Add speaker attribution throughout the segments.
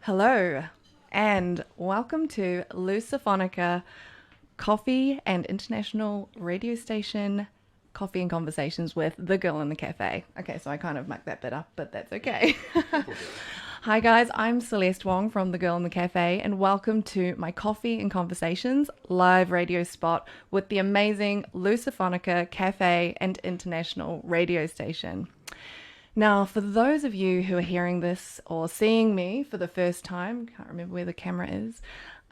Speaker 1: Hello, and welcome to Lusophonica Coffee and International Radio Station Coffee and Conversations with the Girl in the Cafe. Okay, so I kind of mucked that bit up, but that's okay. Hi guys, I'm Celeste Wong from The Girl in the Cafe, and welcome to my Coffee and Conversations live radio spot with the amazing Lusophonica Cafe and International Radio Station. Now, for those of you who are hearing this or seeing me for the first time, can't remember where the camera is,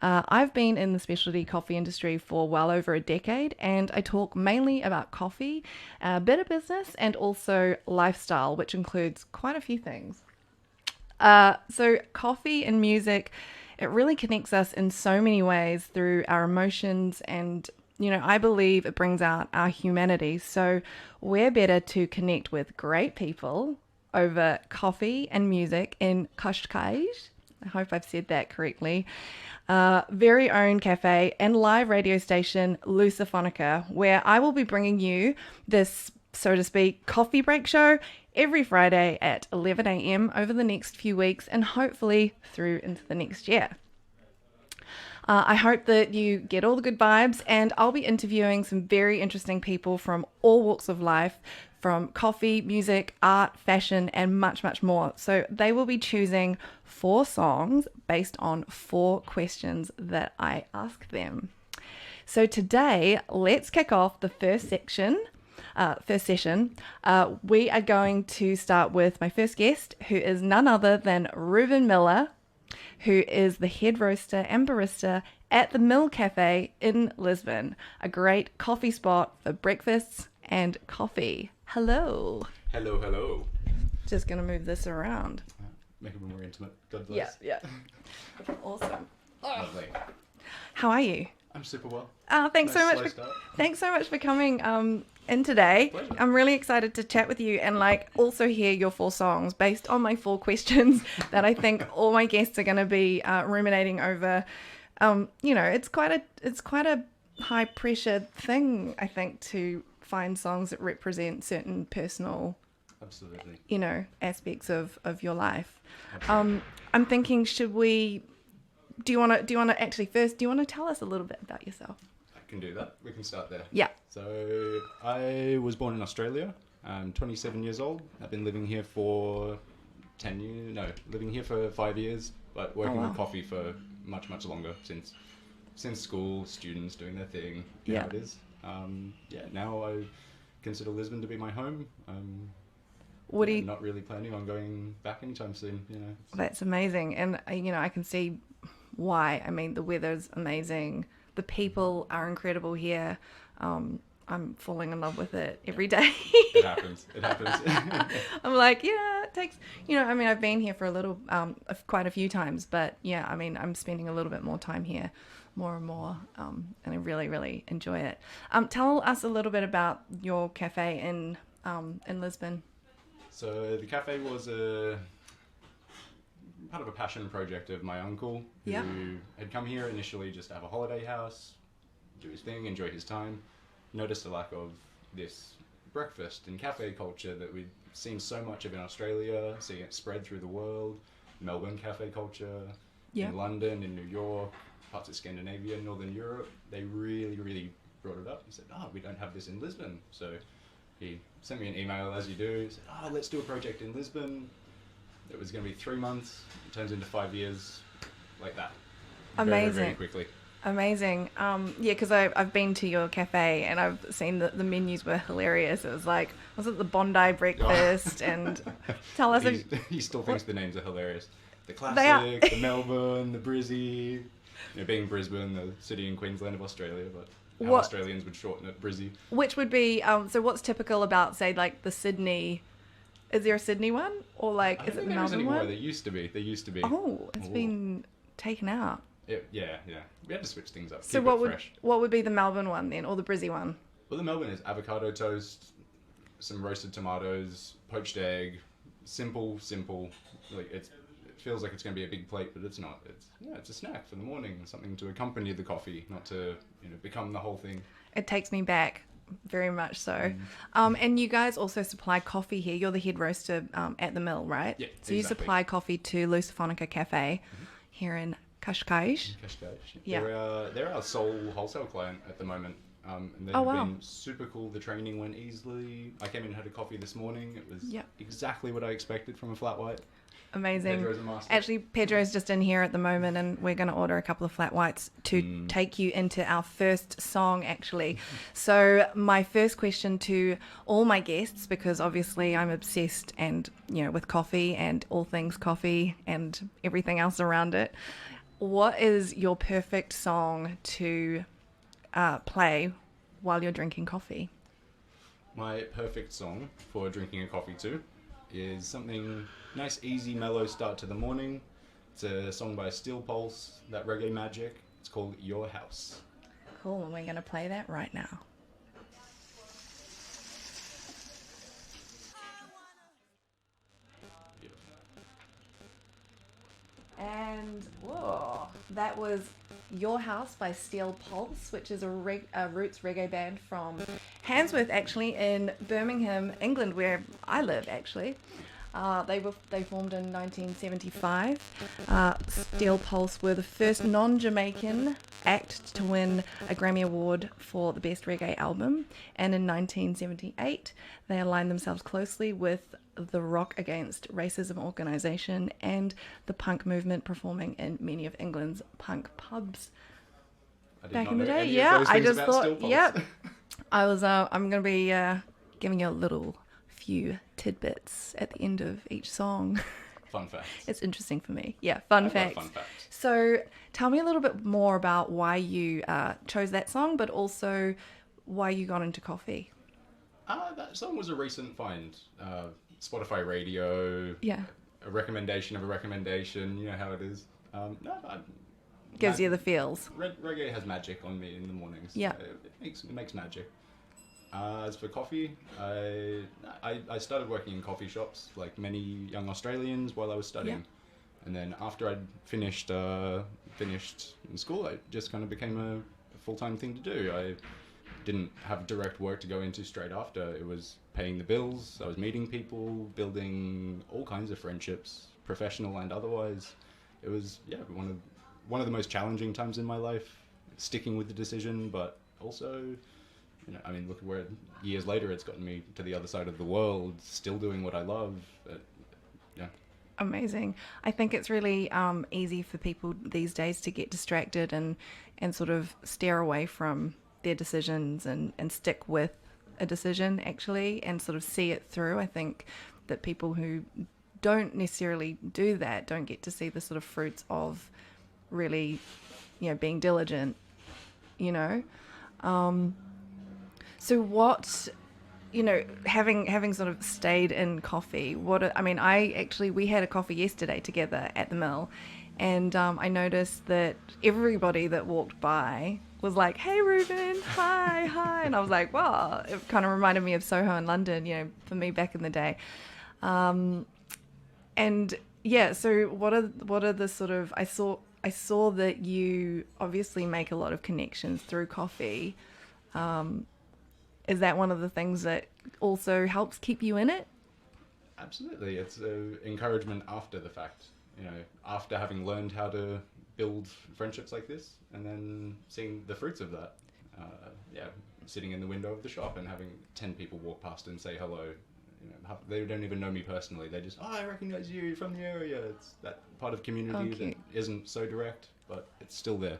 Speaker 1: I've been in the specialty coffee industry for well over a decade, and I talk mainly about coffee, bit of business, and also lifestyle, which includes quite a few things. So coffee and music, it really connects us in so many ways through our emotions and I believe it brings out our humanity. So we're better to connect with great people over coffee and music in Cascais. I hope I've said that correctly. Very own cafe and live radio station Lusophonica, where I will be bringing you this, so to speak, coffee break show every Friday at 11 a.m. over the next few weeks and hopefully through into the next year. I hope that you get all the good vibes, and I'll be interviewing some very interesting people from all walks of life, from coffee, music, art, fashion, and much, much more. So they will be choosing 4 songs based on 4 questions that I ask them. So today, let's kick off the first session. We are going to start with my first guest, who is none other than Reuben Miller, who is the head roaster and barista at the Mill Cafe in Lisbon, a great coffee spot for breakfasts and coffee. Hello.
Speaker 2: Hello, hello.
Speaker 1: Just going to move this around.
Speaker 2: Make it more intimate. God bless.
Speaker 1: Yeah. Awesome.
Speaker 2: Lovely.
Speaker 1: How are you?
Speaker 2: I'm super well.
Speaker 1: Thanks so much for coming in today.
Speaker 2: Pleasure.
Speaker 1: I'm really excited to chat with you and also hear your 4 songs based on my 4 questions that I think all my guests are going to be ruminating over. It's quite a high pressure thing, I think, to find songs that represent certain personal
Speaker 2: Absolutely.
Speaker 1: aspects of your life. I'm thinking, do you want to actually first, do you want to tell us a little bit about yourself?
Speaker 2: I can do that. We can start there.
Speaker 1: Yeah.
Speaker 2: So I was born in Australia. I'm 27 years old. I've been living here for 5 years, but working with coffee for much, much longer since school, students doing their thing.
Speaker 1: Yeah.
Speaker 2: How it is. Now I consider Lisbon to be my home. Not really planning on going back anytime soon,
Speaker 1: That's amazing. And, I can see why. I mean, the weather's amazing. The people are incredible here. I'm falling in love with it every day.
Speaker 2: It happens.
Speaker 1: I'm like, yeah, it takes, I've been here for a little, quite a few times, but yeah, I'm spending a little bit more time here, more and more, and I really, really enjoy it. Tell us a little bit about your cafe in Lisbon.
Speaker 2: So the cafe was part of a passion project of my uncle, who had come here initially just to have a holiday house, do his thing, enjoy his time. Noticed a lack of this breakfast and cafe culture that we'd seen so much of in Australia, seeing it spread through the world. Melbourne cafe culture, in London, in New York, parts of Scandinavia, Northern Europe. They really, really brought it up and said, we don't have this in Lisbon. So he sent me an email, as you do. He said, let's do a project in Lisbon. It was going to be 3 months. It turns into 5 years, like that.
Speaker 1: Amazing.
Speaker 2: Very, very quickly.
Speaker 1: Amazing. Because I've been to your cafe and I've seen that the menus were hilarious. It was was it the Bondi breakfast? And tell us.
Speaker 2: He still thinks the names are hilarious. The classic, the Melbourne, the Brizzy. Being Brisbane, the city in Queensland of Australia, but Australians would shorten it Brizzy.
Speaker 1: Which would be, so what's typical about, say, the Sydney... Is there a Sydney one? Or is it the Melbourne one?
Speaker 2: There used to be.
Speaker 1: Oh, it's been taken out.
Speaker 2: Yeah. We had to switch things up.
Speaker 1: So what would be the Melbourne one then, or the Brizzy one?
Speaker 2: Well, the Melbourne is avocado toast, some roasted tomatoes, poached egg, simple. It feels like it's going to be a big plate, but it's not. It's a snack for the morning, something to accompany the coffee, not to become the whole thing.
Speaker 1: It takes me back very much so. And you guys also supply coffee here. You're the head roaster at the mill, right?
Speaker 2: Yeah,
Speaker 1: so you
Speaker 2: exactly.
Speaker 1: supply coffee to Lusophonica Cafe here in Cascais.
Speaker 2: Cascais.
Speaker 1: Yeah.
Speaker 2: They're our sole wholesale client at the moment. And they've been super cool. The training went easily. I came in and had a coffee this morning. It was exactly what I expected from a flat white.
Speaker 1: Amazing.
Speaker 2: Pedro's a master.
Speaker 1: Actually, Pedro's just in here at the moment, and we're going to order a couple of flat whites to take you into our first song, actually. So my first question to all my guests, because obviously I'm obsessed and, with coffee and all things coffee and everything else around it. What is your perfect song to play while you're drinking coffee?
Speaker 2: My perfect song for drinking a coffee to is something nice, easy, mellow start to the morning. It's a song by Steel Pulse, that reggae magic. It's called Your House.
Speaker 1: Cool, and we're going to play that right now. And that was Your House by Steel Pulse, which is a roots reggae band from Handsworth, actually, in Birmingham, England, where I live, actually. They formed in 1975. Steel Pulse were the first non-Jamaican act to win a Grammy Award for the Best Reggae Album, and in 1978 they aligned themselves closely with the Rock Against Racism organisation and the punk movement, performing in many of England's punk pubs back in the day. Yeah, I just thought, I'm going to be giving you a little few tidbits at the end of each song.
Speaker 2: Fun facts.
Speaker 1: It's interesting for me. Yeah, fun facts. So tell me a little bit more about why you chose that song, but also why you got into coffee.
Speaker 2: That song was a recent find. Spotify radio.
Speaker 1: Yeah.
Speaker 2: A recommendation of a recommendation. You know how it is.
Speaker 1: Gives you the feels.
Speaker 2: Reggae has magic on me in the mornings.
Speaker 1: Yeah.
Speaker 2: It makes magic. As for coffee, I started working in coffee shops like many young Australians while I was studying. Yeah. And then after I'd finished in school, it just kind of became a full-time thing to do. I didn't have direct work to go into straight after. It was paying the bills, I was meeting people, building all kinds of friendships, professional and otherwise. It was, one of the most challenging times in my life, sticking with the decision, but also, look at where years later it's gotten me to the other side of the world, still doing what I love.
Speaker 1: Amazing. I think it's really easy for people these days to get distracted and sort of steer away from their decisions and stick with a decision, actually, and sort of see it through. I think that people who don't necessarily do that don't get to see the sort of fruits of really, being diligent, So what, having sort of stayed in coffee, we had a coffee yesterday together at the mill, and I noticed that everybody that walked by was like, "Hey, Reuben, hi," and I was like, wow, it kind of reminded me of Soho in London, for me back in the day. So what are the sort of, I saw that you obviously make a lot of connections through coffee. Is that one of the things that also helps keep you in it?
Speaker 2: Absolutely. It's encouragement after the fact, after having learned how to build friendships like this and then seeing the fruits of that. Sitting in the window of the shop and having 10 people walk past and say hello. They don't even know me personally. They just, I recognize you from the area. It's that part of community that isn't so direct, but it's still there.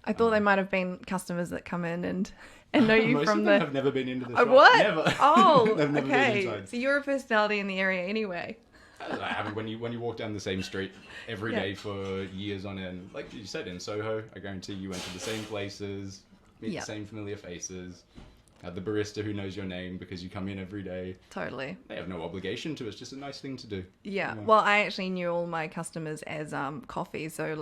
Speaker 1: I thought they might have been customers that come in and know you
Speaker 2: most
Speaker 1: from
Speaker 2: of them have never been into the shop.
Speaker 1: What?
Speaker 2: Never.
Speaker 1: Oh,
Speaker 2: They've never been inside.
Speaker 1: So you're a personality in the area anyway.
Speaker 2: I haven't. When you walk down the same street every day for years on end, like you said in Soho, I guarantee you went to the same places, meet the same familiar faces. The barista who knows your name because you come in every day. Totally. They have no obligation to. It's just a nice thing to do.
Speaker 1: Yeah. Well, I actually knew all my customers as coffee. So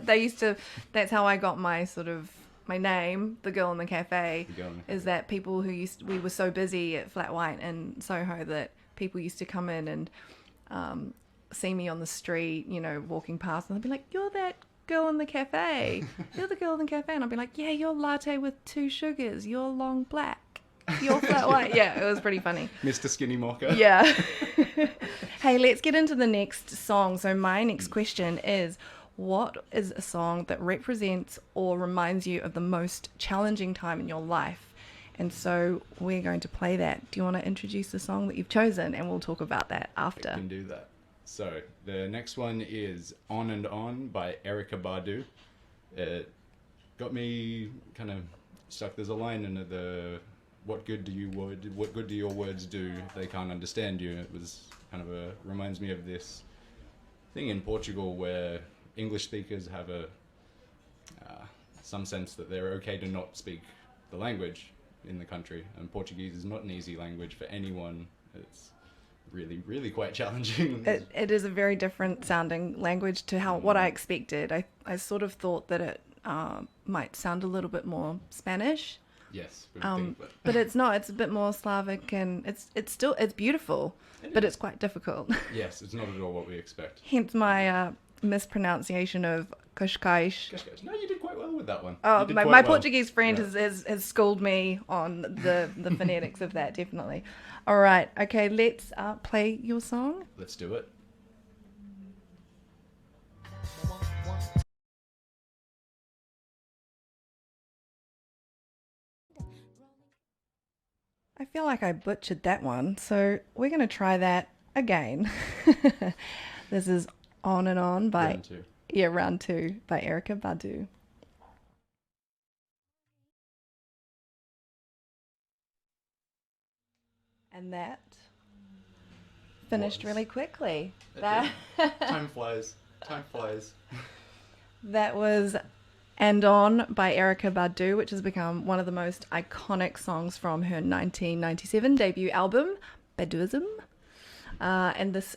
Speaker 1: they used to. That's how I got my sort of my name, the Girl in the Cafe. Is that people who we were so busy at Flat White and Soho that people used to come in and see me on the street, walking past, and they'd be like, "You're that girl in the cafe. You're the girl in the cafe." And I'd be like, "Yeah, you're latte with 2 sugars. You're long black." You're flat white. Yeah, it was pretty funny.
Speaker 2: Mr. Skinny Mocker.
Speaker 1: Yeah. Hey, let's get into the next song. So my next question is, what is a song that represents or reminds you of the most challenging time in your life? And so we're going to play that. Do you want to introduce the song that you've chosen? And we'll talk about that after.
Speaker 2: I can do that. So the next one is On and On by Erica Bardu. It got me kind of stuck. There's a line in the what good do your words do if they can't understand you? It was kind of reminds me of this thing in Portugal where English speakers have some sense that they're okay to not speak the language in the country, and Portuguese is not an easy language for anyone. It's really, really quite challenging.
Speaker 1: It is a very different sounding language to what I expected. I sort of thought that it might sound a little bit more Spanish.
Speaker 2: Yes,
Speaker 1: but it's not. It's a bit more Slavic, and it's beautiful, but it's quite difficult.
Speaker 2: Yes, it's not at all what we expect.
Speaker 1: Hence my mispronunciation of Cascais.
Speaker 2: No, you did quite well with that one.
Speaker 1: Oh, my Portuguese friend has schooled me on the phonetics of that, definitely. All right, okay, let's play your song.
Speaker 2: Let's do it.
Speaker 1: I feel like I butchered that one, so we're going to try that again. This is On and On by...
Speaker 2: Round two.
Speaker 1: Yeah, Round 2 by Erica Bardu. And that finished really quickly.
Speaker 2: Time flies. Time flies.
Speaker 1: That was And On by Erica Bardu, which has become one of the most iconic songs from her 1997 debut album, Baduism. And this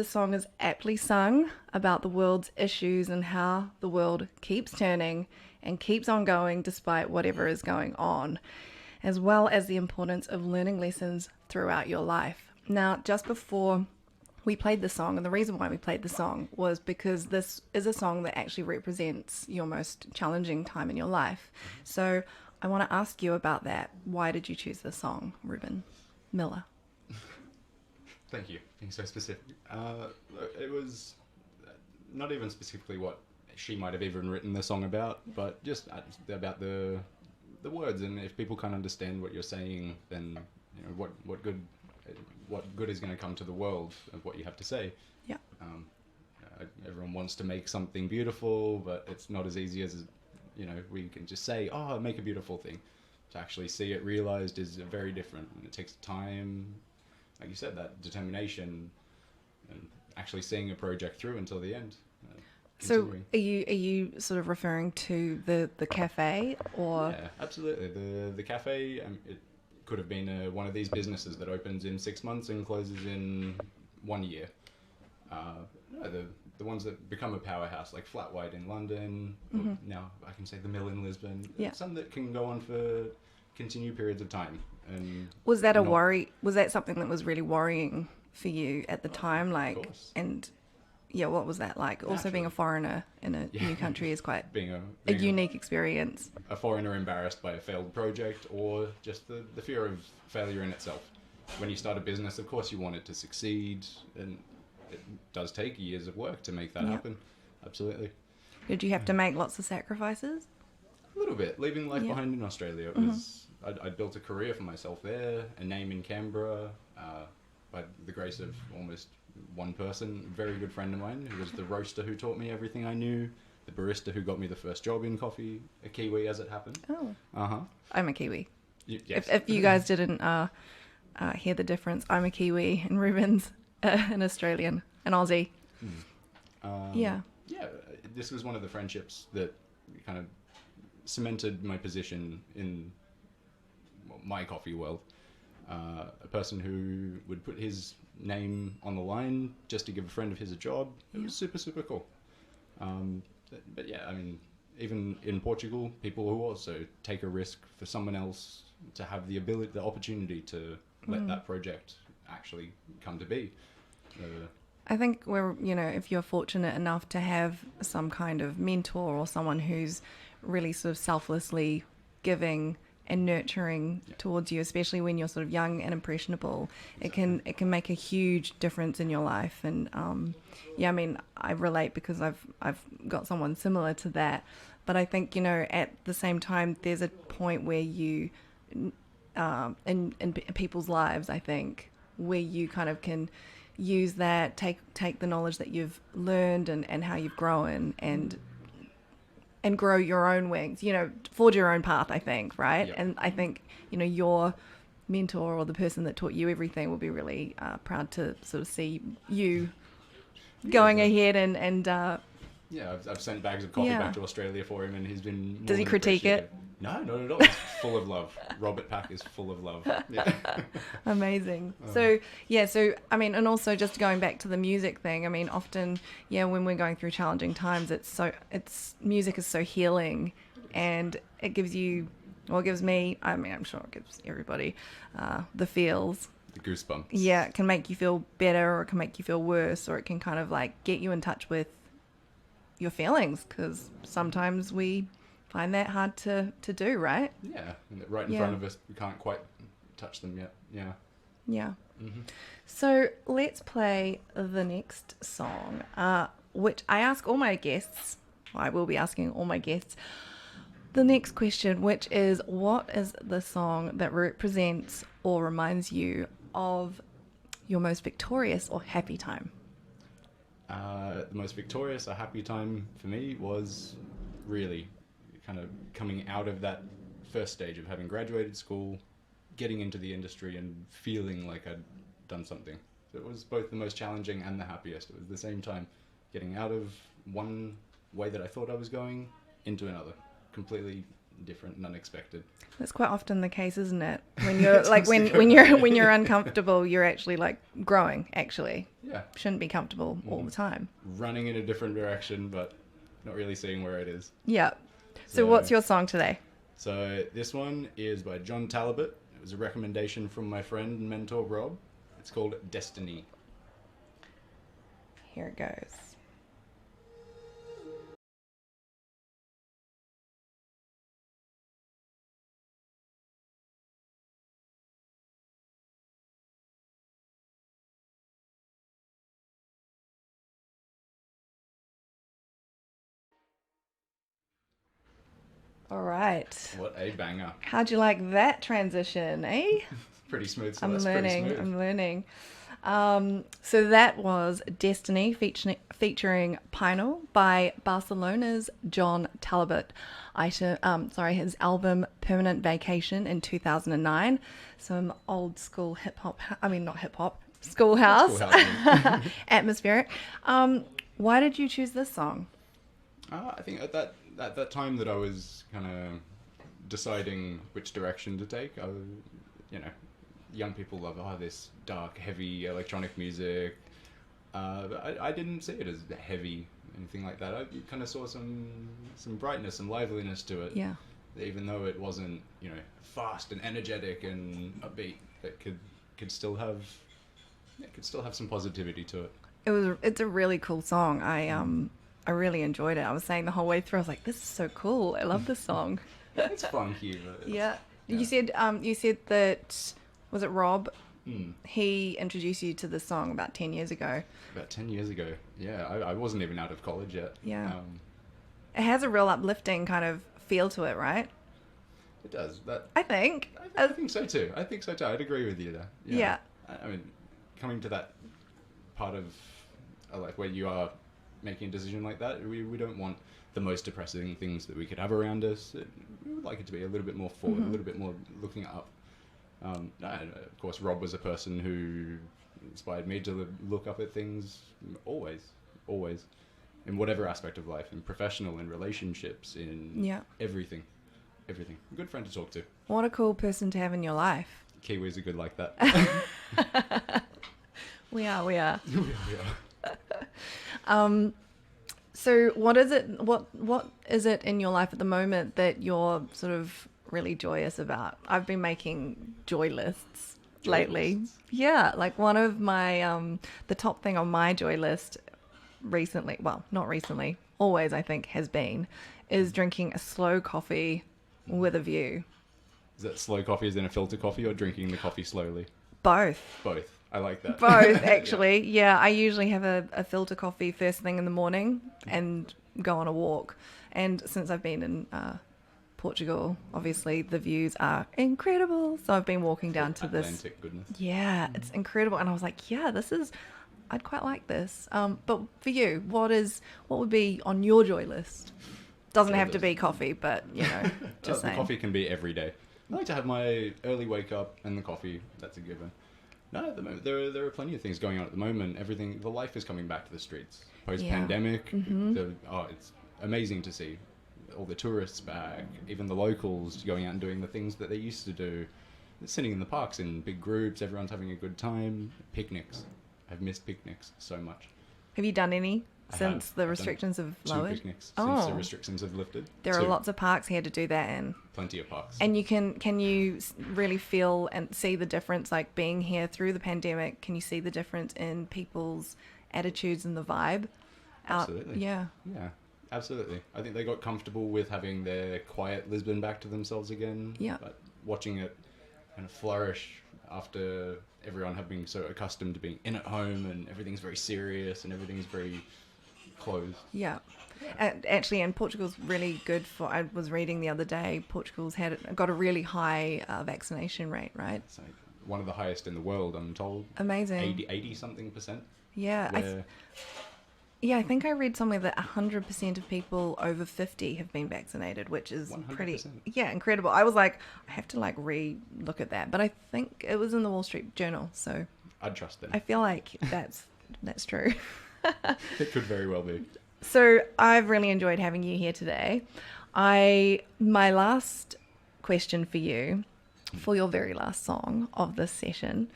Speaker 1: song is aptly sung about the world's issues and how the world keeps turning and keeps on going despite whatever is going on, as well as the importance of learning lessons throughout your life. Now, just before we played the song, and the reason why we played the song was because this is a song that actually represents your most challenging time in your life. So I want to ask you about that. Why did you choose this song, Reuben Miller?
Speaker 2: Thank you. Being so specific. It was not even specifically what she might have even written the song about, but just about the words. And if people can't understand what you're saying, then you know what good is going to come to the world of what you have to say.
Speaker 1: Yeah.
Speaker 2: Everyone wants to make something beautiful, but it's not as easy as we can just say, "Oh, make a beautiful thing." To actually see it realized is very different, and it takes time. Like you said, that determination and actually seeing a project through until the end.
Speaker 1: So are you sort of referring to the cafe, or?
Speaker 2: Yeah, absolutely. The cafe, it could have been one of these businesses that opens in 6 months and closes in 1 year. The ones that become a powerhouse, like Flat White in London, or now I can say the Mill in Lisbon.
Speaker 1: Yeah.
Speaker 2: Some that can go on for continued periods of time. And
Speaker 1: was that a worry? Was that something that was really worrying for you at the time? Like,
Speaker 2: of course.
Speaker 1: And yeah, what was that like? Also, being a foreigner in a new country is quite
Speaker 2: being
Speaker 1: a unique experience.
Speaker 2: A foreigner embarrassed by a failed project, or just the fear of failure in itself. When you start a business, of course, you want it to succeed, and it does take years of work to make that happen. Absolutely.
Speaker 1: Did you have to make lots of sacrifices?
Speaker 2: A little bit. Leaving life behind in Australia, it was. I'd built a career for myself there, a name in Canberra, by the grace of almost one person, a very good friend of mine, who was the roaster who taught me everything I knew, the barista who got me the first job in coffee, a Kiwi as it happened.
Speaker 1: Oh. I'm a Kiwi.
Speaker 2: Yes.
Speaker 1: If you guys didn't hear the difference, I'm a Kiwi and Reuben's an Australian, an Aussie. Yeah,
Speaker 2: this was one of the friendships that kind of cemented my position in my coffee world. A person who would put his name on the line just to give a friend of his a job. It was super, super cool. But yeah, I mean, even in Portugal, people who also take a risk for someone else to have the opportunity to let that project actually come to be.
Speaker 1: I think if you're fortunate enough to have some kind of mentor or someone who's really sort of selflessly giving nurturing towards you, especially when you're sort of young and impressionable. Exactly. It can make a huge difference in your life. And I mean, I relate because I've got someone similar to that. But I think, at the same time, there's a point where you in people's lives, I think, where you kind of can use that, take the knowledge that you've learned and how you've grown and grow your own wings, forge your own path, I think, right? Yep. And I think, your mentor or the person that taught you everything will be really proud to sort of see you going ahead and
Speaker 2: I've sent bags of coffee back to Australia for him, and he's been more
Speaker 1: Does he critique it?
Speaker 2: No, not at all. He's full of love. Robert Pack is full of love. Yeah.
Speaker 1: Amazing. So I mean, and also just going back to the music thing, I mean, often, when we're going through challenging times, music is so healing, and it gives you, well, it gives me, I mean, I'm sure it gives everybody the feels.
Speaker 2: The goosebumps.
Speaker 1: Yeah, it can make you feel better, or it can make you feel worse, or it can kind of like get you in touch with your feelings, because sometimes we find that hard to do, right?
Speaker 2: Yeah, and right in front of us, we can't quite touch them yet. Yeah. Mm-hmm.
Speaker 1: So let's play the next song, which I ask all my guests. I will be asking all my guests the next question, which is, what is the song that represents or reminds you of your most victorious or happy time?
Speaker 2: The most victorious or happy time for me was really kind of coming out of that first stage of having graduated school, getting into the industry and feeling like I'd done something. So it was both the most challenging and the happiest. It was at the same time getting out of one way that I thought I was going into another, completely different and unexpected.
Speaker 1: That's quite often the case, isn't it? When you're like when you're uncomfortable, you're actually like growing. Actually, shouldn't be comfortable all the time. Running
Speaker 2: in a different direction, but not really seeing where it is.
Speaker 1: Yeah. So what's your song today?
Speaker 2: So this one is by John Talbot. It was a recommendation from my friend and mentor Rob. It's called Destiny.
Speaker 1: Here it goes. All right.
Speaker 2: What a banger.
Speaker 1: How'd you like that transition, eh?
Speaker 2: Pretty smooth. So
Speaker 1: I'm learning. So that was Destiny featuring Pinal by Barcelona's John Talbot. His album Permanent Vacation in 2009. Some old school schoolhouse atmospheric. Why did you choose this song?
Speaker 2: I think at that time that I was kind of deciding which direction to take, young people love this dark, heavy electronic music. But I didn't see it as heavy, anything like that. I kind of saw some brightness, some liveliness to it.
Speaker 1: Yeah.
Speaker 2: Even though it wasn't, fast and energetic and upbeat, it could still have some positivity to it.
Speaker 1: It's a really cool song. I really enjoyed it. I was saying the whole way through, I was like, this is so cool. I love this song.
Speaker 2: It's funky. But
Speaker 1: yeah. You said that, was it Rob? He introduced you to this song about 10 years ago.
Speaker 2: About 10 years ago. Yeah, I wasn't even out of college yet.
Speaker 1: Yeah. It has a real uplifting kind of feel to it, right?
Speaker 2: It does.
Speaker 1: I think
Speaker 2: so too. I'd agree with you there.
Speaker 1: Yeah.
Speaker 2: I mean, coming to that part of like where you are making a decision like that, we don't want the most depressing things that we could have around us. We would like it to be a little bit more forward, a little bit more looking up. And of course, Rob was a person who inspired me to look up at things always, in whatever aspect of life, in professional, in relationships, in everything. A good friend to talk to.
Speaker 1: What a cool person to have in your life.
Speaker 2: Kiwis are good like that.
Speaker 1: We are.
Speaker 2: We are.
Speaker 1: So what is it in your life at the moment that you're sort of really joyous about? I've been making joy lists lately. Yeah, like one of my the top thing on my joy list recently, well, not recently, always I think has been, is drinking a slow coffee with a view.
Speaker 2: Is that slow coffee as in a filter coffee or drinking the coffee slowly?
Speaker 1: Both.
Speaker 2: Both. I like that.
Speaker 1: Both, actually. Yeah, I usually have a filter coffee first thing in the morning and go on a walk. And since I've been in Portugal, obviously the views are incredible. So I've been walking down to
Speaker 2: Atlantic goodness.
Speaker 1: Yeah, it's incredible. And I was like, yeah, I'd quite like this. But for you, what would be on your joy list? Doesn't have to be coffee, but, just saying.
Speaker 2: The coffee can be every day. I like to have my early wake up and the coffee. That's a given. No, at the moment, there are plenty of things going on at the moment. The life is coming back to the streets. Post-pandemic, it's amazing to see all the tourists back, even the locals going out and doing the things that they used to do. Sitting in the parks in big groups, everyone's having a good time. Picnics. I've missed picnics so much.
Speaker 1: Have you done any since the restrictions have lowered?
Speaker 2: 2 picnics since the restrictions have lifted.
Speaker 1: There are lots of parks here to do that in.
Speaker 2: Plenty of parks.
Speaker 1: And can you really feel and see the difference, like being here through the pandemic? Can you see the difference in people's attitudes and the vibe?
Speaker 2: Absolutely.
Speaker 1: Yeah,
Speaker 2: absolutely. I think they got comfortable with having their quiet Lisbon back to themselves again.
Speaker 1: Yeah.
Speaker 2: But watching it kind of flourish after everyone had been so accustomed to being in at home and everything's very serious and everything's very closed.
Speaker 1: Yeah. Actually, and Portugal's really good I was reading the other day, Portugal's got a really high vaccination rate, right?
Speaker 2: It's like one of the highest in the world, I'm told.
Speaker 1: Amazing.
Speaker 2: 80 something percent.
Speaker 1: Yeah. I think I read somewhere that 100% of people over 50 have been vaccinated, which is
Speaker 2: 100%.
Speaker 1: pretty, incredible. I was like, I have to re-look at that. But I think it was in the Wall Street Journal, so
Speaker 2: I'd trust them.
Speaker 1: I feel like that's true.
Speaker 2: It could very well be.
Speaker 1: So I've really enjoyed having you here today. My last question for you, for your very last song of this session,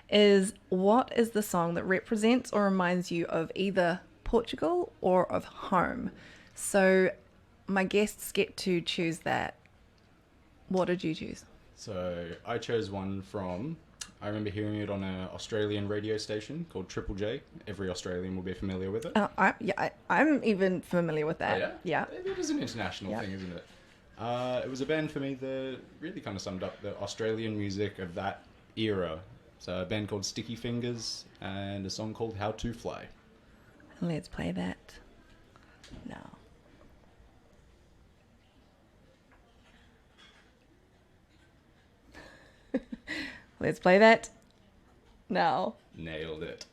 Speaker 1: is what is the song that represents or reminds you of either Portugal or of home? So my guests get to choose that. What did you choose? So
Speaker 2: I chose one from, I remember hearing it on an Australian radio station called Triple J. Every Australian will be familiar with it.
Speaker 1: I'm even familiar with that.
Speaker 2: Oh,
Speaker 1: yeah?
Speaker 2: It is an international thing, isn't it? It was a band for me that really kind of summed up the Australian music of that era. So a band called Sticky Fingers and a song called How to Fly.
Speaker 1: Let's play that now. Let's play that now.
Speaker 2: Nailed it.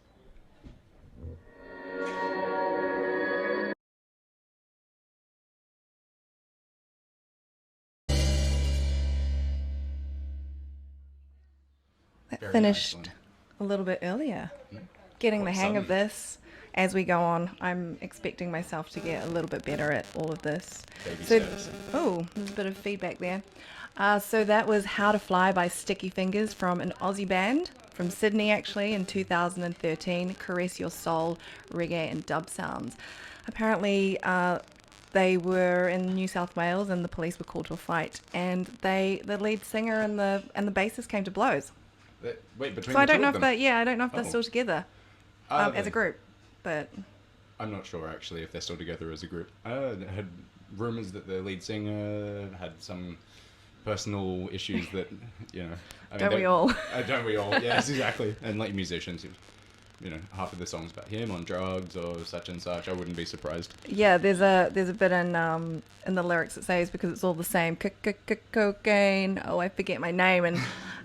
Speaker 1: That
Speaker 2: Very
Speaker 1: finished
Speaker 2: nice
Speaker 1: a little bit earlier. Getting the hang of this as we go on. I'm expecting myself to get a little bit better at all of this. There's a bit of feedback there. So that was How to Fly by Sticky Fingers from an Aussie band from Sydney, actually, in 2013. Caress Your Soul, reggae and dub sounds. Apparently, they were in New South Wales and the police were called to a fight, and the lead singer and the bassist came to blows.
Speaker 2: Wait, between
Speaker 1: so
Speaker 2: the two of them?
Speaker 1: I don't know if they're still together as a group, but
Speaker 2: I'm not sure actually if they're still together as a group. I had rumors that the lead singer had some personal issues that,
Speaker 1: don't we all?
Speaker 2: Don't we all? Yes, exactly. And like musicians, half of the songs about him on drugs or such and such. I wouldn't be surprised.
Speaker 1: Yeah, there's a bit in the lyrics that says because it's all the same cocaine. Oh, I forget my name, and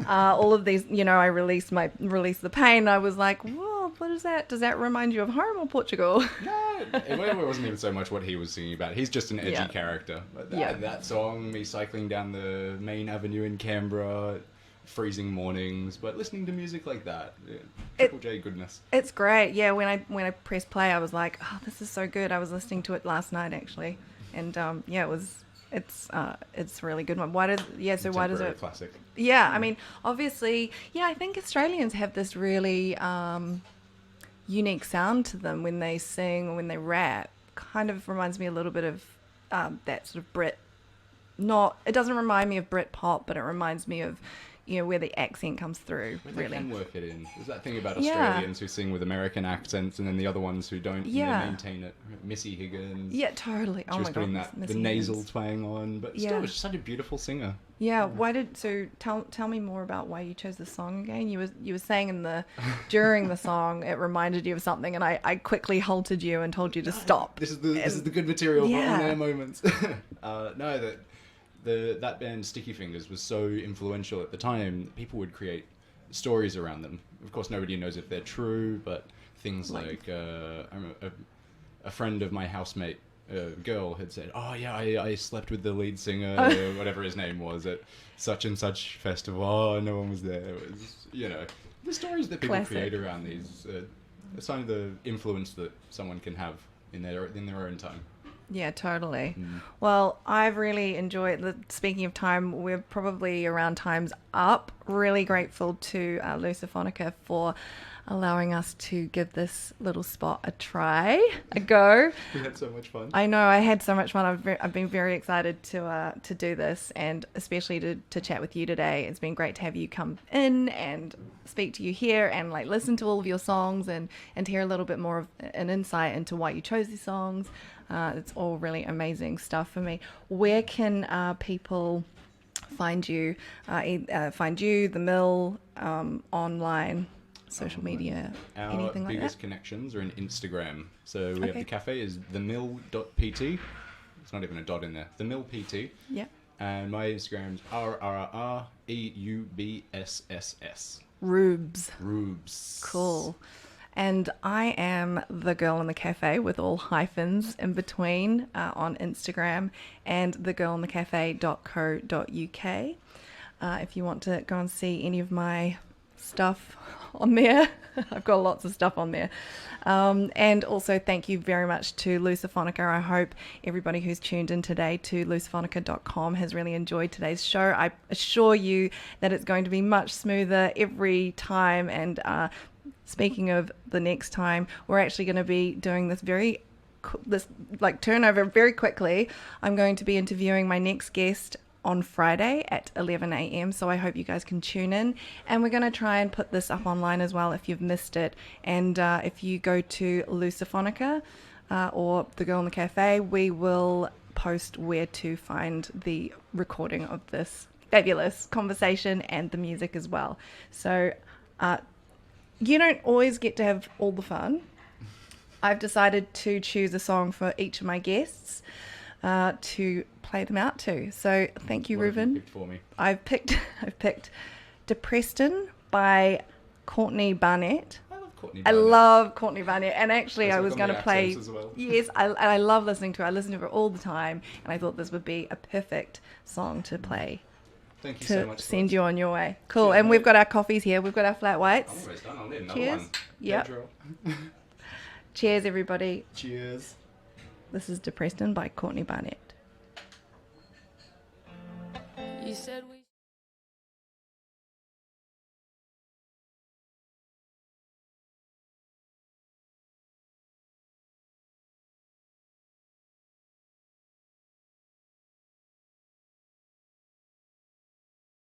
Speaker 1: all of these. I release the pain. I was like, whoa, what is that? Does that remind you of home or Portugal?
Speaker 2: No, it wasn't even so much what he was singing about. He's just an edgy character. But that song, me cycling down the main avenue in Canberra, freezing mornings, but listening to music like that, Triple J goodness.
Speaker 1: It's great. Yeah, when I pressed play, I was like, oh, this is so good. I was listening to it last night actually, and it's a really good one. Why does it?
Speaker 2: Classic.
Speaker 1: Yeah, I mean, obviously, I think Australians have this really unique sound to them when they sing or when they rap. Kind of reminds me a little bit of that sort of Brit. It doesn't remind me of Brit pop, but it reminds me of, where the accent comes through,
Speaker 2: Where
Speaker 1: really.
Speaker 2: they can work it in. There's that thing about
Speaker 1: Yeah.
Speaker 2: Australians who sing with American accents, and then the other ones who don't.
Speaker 1: Yeah.
Speaker 2: And they maintain it. Missy Higgins.
Speaker 1: Yeah, totally.
Speaker 2: She
Speaker 1: Oh
Speaker 2: was
Speaker 1: my
Speaker 2: putting
Speaker 1: god,
Speaker 2: the nasal twang on, but
Speaker 1: Yeah.
Speaker 2: still, she's such a beautiful singer.
Speaker 1: Yeah, tell me more about why you chose the song again. You were saying during the song it reminded you of something, and I quickly halted you and told you to stop.
Speaker 2: This is the good material
Speaker 1: Yeah.
Speaker 2: for on-air moments. No, that band Sticky Fingers was so influential at the time. People would create stories around them. Of course, nobody knows if they're true, but things like I remember a friend of my housemate, a girl, had said, "Oh yeah, I slept with the lead singer, or whatever his name was, at such and such festival. Oh, no one was there." It was, the stories that people
Speaker 1: Classic.
Speaker 2: create around these, a sign of the influence that someone can have in their own time.
Speaker 1: Yeah, totally. Well, I've really enjoyed speaking of time, we're probably around time's up. Really grateful to Lusophonica for allowing us to give this little spot a go.
Speaker 2: We had so much fun.
Speaker 1: I know, I had so much fun. I've been very excited to do this, and especially to chat with you today. It's been great to have you come in and speak to you here and listen to all of your songs and to hear a little bit more of an insight into why you chose these songs. It's all really amazing stuff for me. Where can people find you? The Mill, online, social media, anything like that?
Speaker 2: Our biggest connections are in Instagram. So we have
Speaker 1: Okay.
Speaker 2: the cafe is themill.pt. It's not even a dot in there. Themill.pt.
Speaker 1: Yeah.
Speaker 2: And my Instagram's RRREUBSSS.
Speaker 1: Rubes.
Speaker 2: Rubes.
Speaker 1: Cool. And I am the girl in the cafe with all hyphens in between on Instagram, and thegirlinthecafe.co.uk. If you want to go and see any of my stuff on there, I've got lots of stuff on there. And also thank you very much to Lusophonica. I hope everybody who's tuned in today to lusophonica.com has really enjoyed today's show. I assure you that it's going to be much smoother every time, and speaking of the next time, we're actually going to be doing this turnover very quickly. I'm going to be interviewing my next guest on Friday at 11 a.m. So I hope you guys can tune in, and we're going to try and put this up online as well if you've missed it. And if you go to Lusophonica or The Girl in the Cafe, we will post where to find the recording of this fabulous conversation and the music as well. So you don't always get to have all the fun. I've decided to choose a song for each of my guests to play them out to. So thank you,
Speaker 2: What have you
Speaker 1: Reuben.
Speaker 2: picked for me?
Speaker 1: I've picked Depreston by Courtney Barnett.
Speaker 2: I love Courtney
Speaker 1: I
Speaker 2: Barnett.
Speaker 1: love Courtney Barnett, and actually
Speaker 2: Does
Speaker 1: I
Speaker 2: it
Speaker 1: was
Speaker 2: come
Speaker 1: going to
Speaker 2: with
Speaker 1: play.
Speaker 2: accents as well?
Speaker 1: Yes, I love listening to her. I listen to her all the time, and I thought this would be a perfect song to play
Speaker 2: Thank you so
Speaker 1: to
Speaker 2: much.
Speaker 1: send you on your way. Cool,
Speaker 2: Cheers,
Speaker 1: and we've
Speaker 2: mate.
Speaker 1: got our coffees here. We've got our flat
Speaker 2: I'm
Speaker 1: whites.
Speaker 2: almost done. I'll need another
Speaker 1: Cheers.
Speaker 2: one.
Speaker 1: Yep.
Speaker 2: Pedro.
Speaker 1: Cheers, everybody.
Speaker 2: Cheers.
Speaker 1: This is Depreston by Courtney Barnett.
Speaker 3: You said we